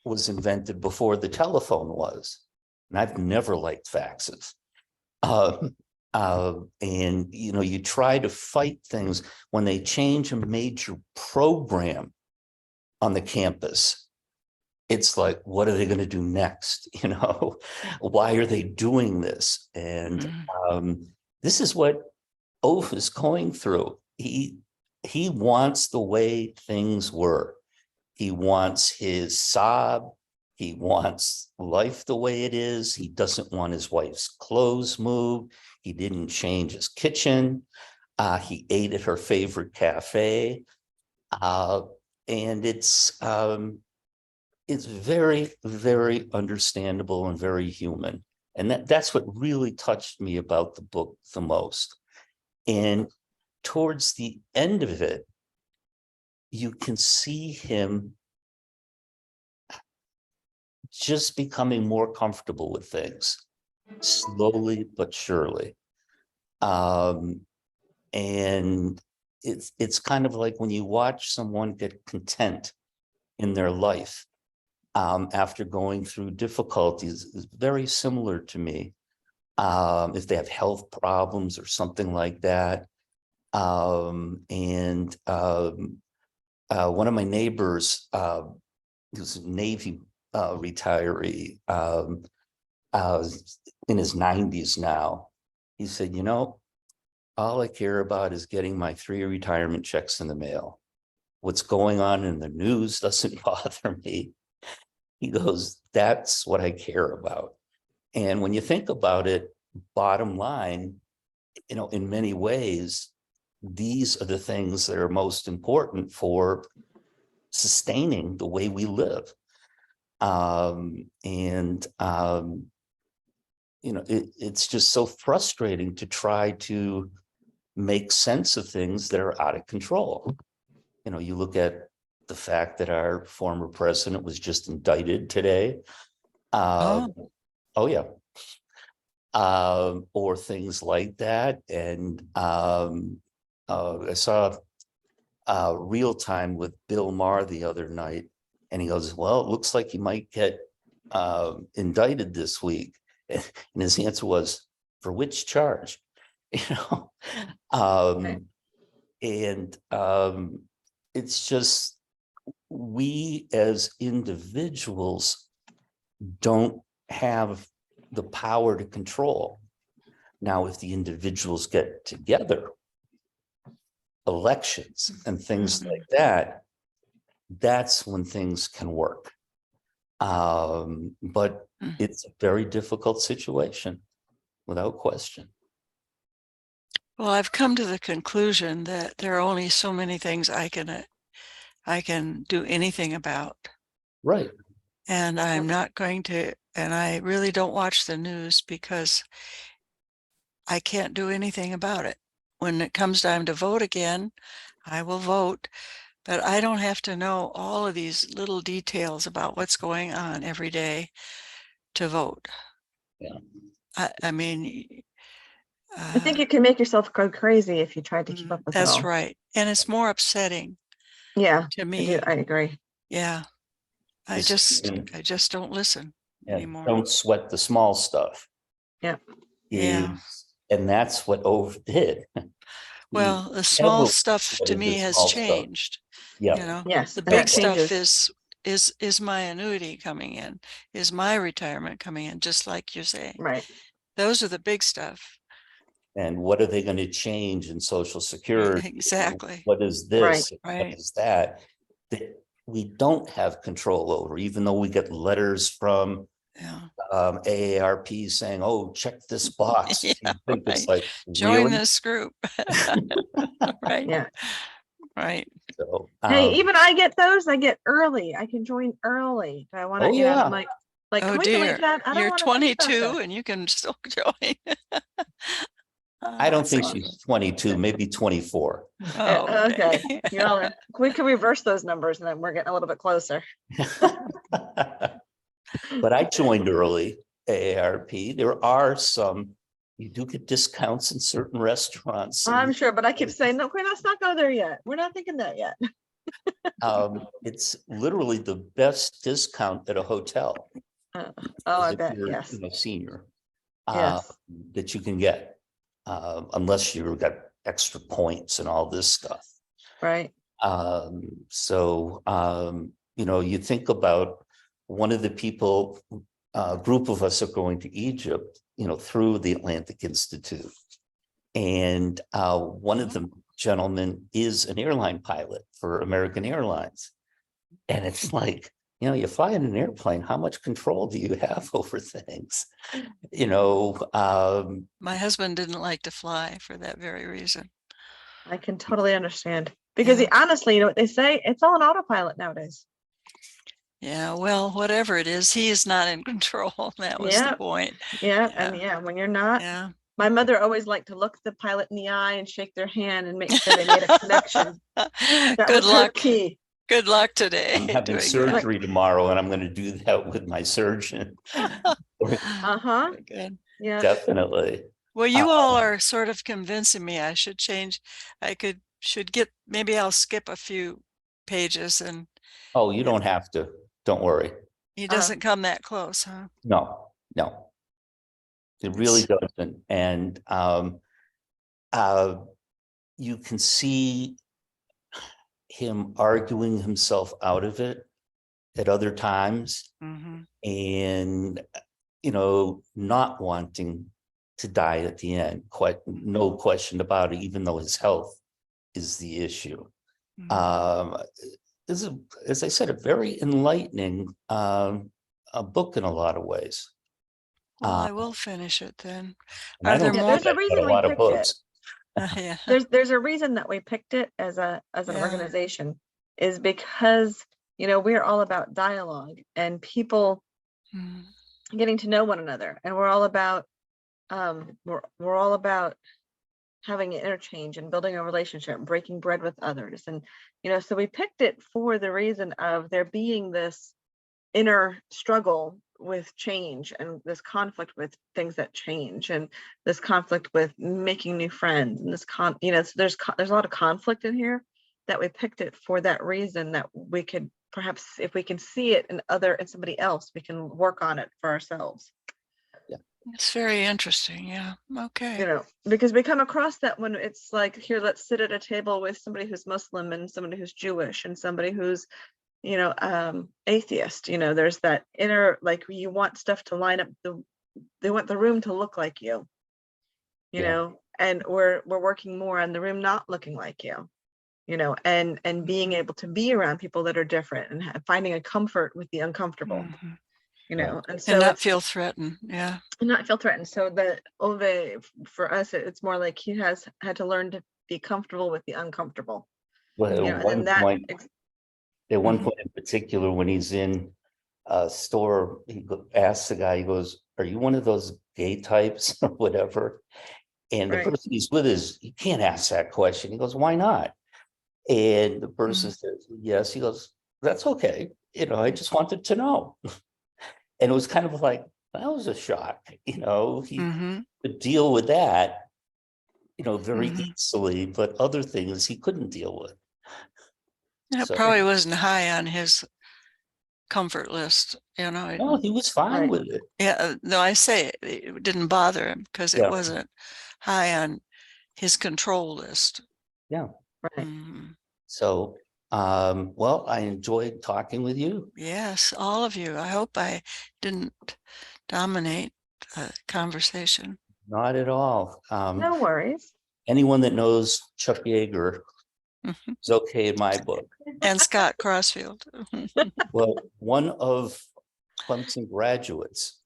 was invented before the telephone was. And I've never liked faxes. And you try to fight things when they change a major program on the campus. It's like, what are they going to do next? Why are they doing this? And this is what Ove is going through. He wants the way things were. He wants his Saab. He wants life the way it is. He doesn't want his wife's clothes moved. He didn't change his kitchen. He ate at her favorite cafe. And it's very, very understandable and very human. And that's what really touched me about the book the most. And towards the end of it, you can see him just becoming more comfortable with things, slowly but surely. And it's kind of like when you watch someone get content in their life after going through difficulties. Is very similar to me. If they have health problems or something like that. One of my neighbors, who's a Navy retiree, in his 90s now, he said, all I care about is getting my 3 retirement checks in the mail. What's going on in the news doesn't bother me. He goes, that's what I care about. And when you think about it, bottom line, in many ways, these are the things that are most important for sustaining the way we live. It's just so frustrating to try to make sense of things that are out of control. You look at the fact that our former president was just indicted today. Oh yeah. Or things like that. And I saw Real Time with Bill Maher the other night, and he goes, well, it looks like he might get indicted this week. And his answer was, for which charge? It's just, we as individuals don't have the power to control. Now, if the individuals get together, elections and things like that, that's when things can work. But it's a very difficult situation, without question. Well, I've come to the conclusion that there are only so many things I can do anything about. Right. And I'm not going to, and I really don't watch the news because I can't do anything about it. When it comes time to vote again, I will vote, but I don't have to know all of these little details about what's going on every day to vote. Yeah. I mean, I think you can make yourself go crazy if you try to keep up with it that's all. right. And it's more upsetting Yeah, to me. I agree. Yeah. I just don't listen anymore. Don't sweat the small stuff. Yeah. Yeah. And that's what Ove did. Well, the small stuff to me has changed. You Yeah, know, Yes, the and that big stuff changes. is my annuity coming in, is my retirement coming in, just like you're saying. Right, Those are the big stuff. and what are they going to change in Social Security? Exactly. What is Right. this? What Right. is that? That we don't have control over, even though we get letters from Yeah. AARP saying, "Oh, check this box." Yeah, You think it's right. like, Join really? this group. Right. yeah. Right. So, Hey, even I get those. I get early. I can join early. Do I want to, oh you know, and yeah, I'm like, Oh can we delete dear. that? I don't You're want to think about 22 that. and you can still join. I don't That's think awesome. she's 22, maybe 24. Oh, Okay, y'all are, we can reverse those numbers and then we're getting a little bit closer. But I joined early, AARP. There are some, you do get discounts in certain restaurants. I'm and, sure, but I keep saying, no, let's not go there yet. We're not thinking that yet. it's literally the best discount at a hotel. Oh, I if bet, you're, yes, senior, yes, that you can get, unless you've got extra points and all this stuff. right, So, you think about one of the people, group of us are going to Egypt, through the Atlantic Institute. And one of the gentlemen is an airline pilot for American Airlines. And it's like, you fly in an airplane, how much control do you have over things? my husband didn't like to fly for that very reason. I can totally understand. Because Yeah. honestly, you know what they say? It's all an autopilot nowadays. Yeah, well, whatever it is, he is not in control. That was the Yeah, point. yeah, Yeah. and yeah, when you're not, Yeah. my mother always liked to look the pilot in the eye and shake their hand and make sure they made a connection. That Good was her luck. key. Good luck today I'm having doing that. surgery tomorrow, and I'm going to do that with my surgeon. Uh-huh, Very good. yeah. Definitely. Well, you all are sort of convincing me I should change. Should get, maybe I'll skip a few pages and Oh, you don't have to. Don't worry. he doesn't come that close, huh? No. It really It's- doesn't. And you can see him arguing himself out of it at other times, Mhm. and not wanting to die at the end. Quite no question about it, even though his health is the issue. Mhm. This is, as I said, a very enlightening a book in a lot of ways. Well, I will finish it then. And I Are there don't Yeah, more? there's a read reason a we lot of picked it. books. Yeah. There's a reason that we picked it as an Yeah. organization, is because, we're all about dialogue and people Mhm. getting to know one another. And we're all about, we're all about having an interchange and building a relationship, breaking bread with others. And, so we picked it for the reason of there being this inner struggle with change and this conflict with things that change and this conflict with making new friends and this so there's a lot of conflict in here, that we picked it for that reason, that we could perhaps, if we can see it in somebody else, we can work on it for ourselves. It's very interesting. Yeah. Okay. Because we come across that when it's like, here, let's sit at a table with somebody who's Muslim and somebody who's Jewish and somebody who's atheist. There's that inner, like, you want stuff to line up, they want the room to look like you, Yeah. and we're working more on the room not looking like you, and being able to be around people that are different and finding a comfort with the uncomfortable, Mhm. and And so not it's feel threatened. Yeah. not feel threatened. So the Ove, for us, it's more like he has had to learn to be comfortable with the uncomfortable, Well, and at then one that point, Mhm. in particular, when he's in a store, asks the guy, he goes, "Are you one of those gay types or whatever?" And the right, person he's with is, "You can't ask that question." He goes, "Why not?" And the person says, "Yes." He goes, "That's okay. I just wanted to know." And it was kind of like, that was a shock. He Mhm. could deal with that, very Mhm. easily, but other things he couldn't deal with. That So, probably wasn't high on his comfort list. no, he was fine right, with it. Yeah. No, I say it didn't bother him because it Yeah, wasn't high on his control list. yeah. right. Mhm. So Well, I enjoyed talking with you. Yes, all of you. I hope I didn't dominate the conversation. Not at all. No worries. Anyone that knows Chuck Yeager Mhm. is okay in my book. And Scott Crossfield. Well, one of Clemson graduates,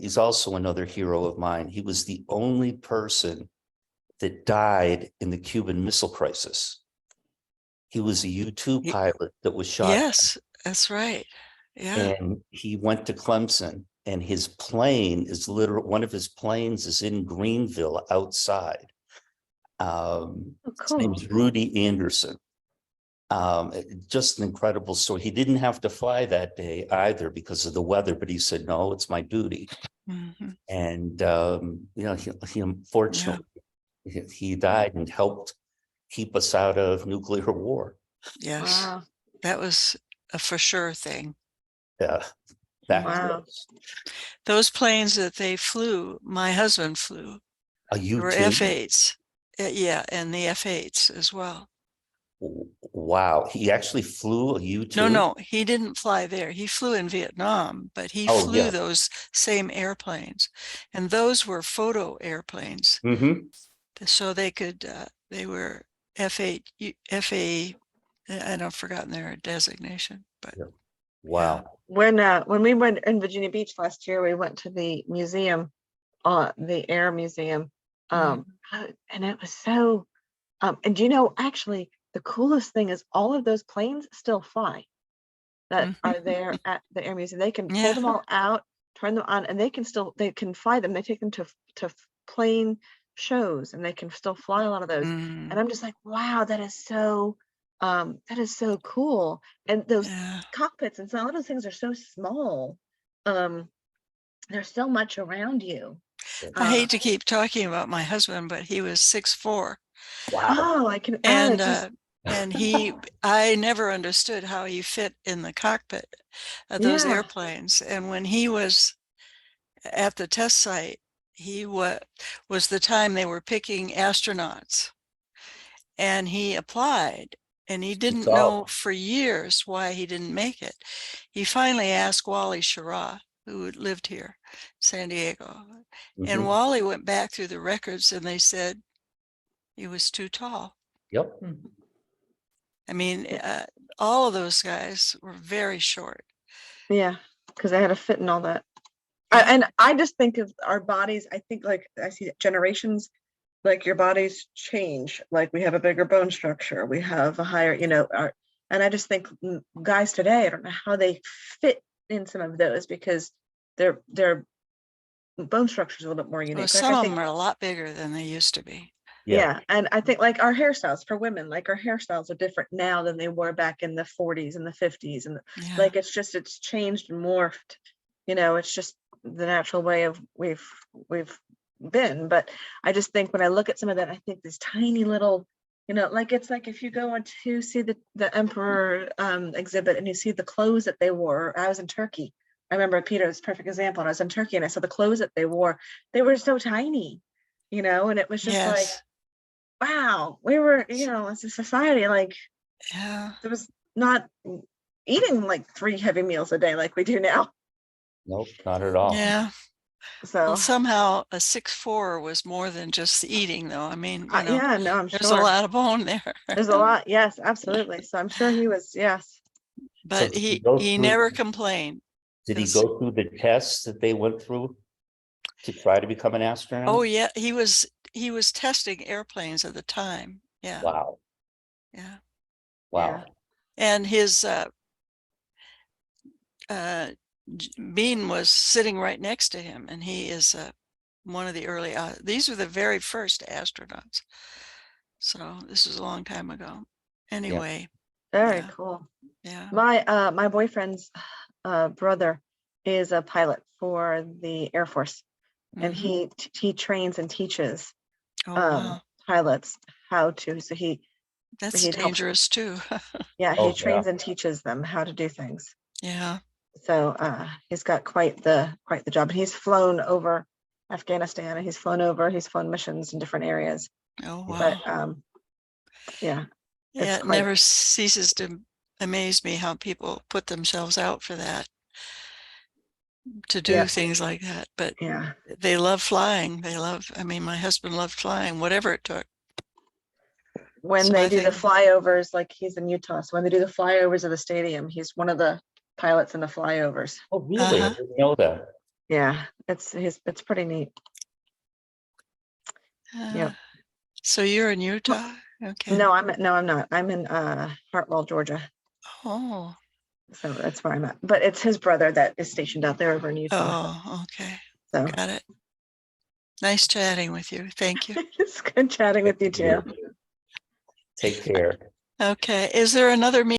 he's also another hero of mine. He was the only person that died in the Cuban Missile Crisis. He was a U-2 Ye- pilot that was shot. Yes, that's right. Yeah. And he went to Clemson, and his plane is literally, one of his planes is in Greenville outside. Oh, His name cool. is Rudy Anderson. Just an incredible story. He didn't have to fly that day either because of the weather, but he said, no, it's my duty. Mhm. And, he unfortunately, he died and helped keep us out of nuclear war. Yes, Wow. that was a for sure thing. Yeah, that Wow. was Those planes that they flew, my husband flew. a They were U-2. F-8s. Yeah, and the F-8s as well. Wow, he actually flew a U-2? No, he didn't fly there. He flew in Vietnam, but he Oh, flew yeah. those same airplanes. And those were photo airplanes. Mm-hmm. So they could, they were F-8, F-A, I've forgotten their designation, but Yeah. Wow. When we went in Virginia Beach last year, we went to the museum, the Air Museum. And it was so, and actually the coolest thing is all of those planes still fly that are there at the Air Museum. They can pull Yeah. them all out, turn them on, and they can fly them. They take them to plane shows and they can still fly a lot of those. And I'm just like, wow, that is so cool. And those Yeah. cockpits and some of those things are so small. There's so much around you. I hate to keep talking about my husband, but he was 6'4". Wow. Oh, I can. And I never understood how he fit in the cockpit of those Yeah. airplanes. And when he was at the test site, he was the time they were picking astronauts, and he applied, and he didn't know for years why he didn't make it. He finally asked Wally Schirra, who lived here, San Diego, and Mhm. Wally went back through the records, and they said he was too tall. Yep. I mean, all of those guys were very short. Yeah, because they had to fit in all that. Yeah. And I just think of our bodies. I think like I see generations, like your bodies change. Like we have a bigger bone structure. We have a higher, and I just think guys today, I don't know how they fit in some of those because their bone structure is a little bit more Well, unique. some of them are a lot bigger than they used to be. Yeah. And I think like our hairstyles for women, like our hairstyles are different now than they were back in the 40s and the 50s. And Yeah. like, it's changed and morphed, it's just the natural way of we've been. But I just think when I look at some of that, I think these tiny little, like, it's like if you go on to see the emperor exhibit and you see the clothes that they wore. I was in Turkey. I remember Peter was a perfect example. And I was in Turkey and I saw the clothes that they wore. They were so tiny, and it was just like, wow, we were, as a society, like, it was not eating like 3 heavy meals a day like we do now. Nope, not at all. Yeah. So Well, somehow a 6'4" was more than just eating, though. I mean, yeah, no, I'm there's sure a lot of bone there. there's a lot. Yes, absolutely. So I'm sure he was, yes. But So he never complained. Did he go through the tests that they went through to try to become an astronaut? Oh yeah, he was testing airplanes at the time. Yeah. Wow. Yeah. Wow. And his Bean was sitting right next to him, and he is one of the early. These were the very first astronauts. So this was a long time ago. Anyway. Very cool. Yeah. My boyfriend's brother is a pilot for the Air Force, and he trains and teaches pilots how to. So that's dangerous too. Yeah, he trains and teaches them how to do things. Yeah. So he's got quite the job. And he's flown over Afghanistan, and he's flown missions in different areas. Oh wow. But yeah. Yeah, it quite- never ceases to amaze me how people put themselves out for that, to do Yeah. things like that. But Yeah. they love flying. I mean, my husband loved flying, whatever it took. When So they I do the think- flyovers, like he's in Utah, so when they do the flyovers of the stadium, he's one of the pilots in the flyovers. Oh, really? I Uh-huh. didn't know that. Yeah, it's pretty neat. Yep. So you're in Utah? Okay. No, I'm not. I'm in Hartwell, Georgia. Oh, So that's where I'm at. But it's his brother that is stationed out there over in Utah. oh, okay. So Got it. Nice chatting with you. Thank you. it's good chatting with you too. Take care. Okay. Is there another meeting?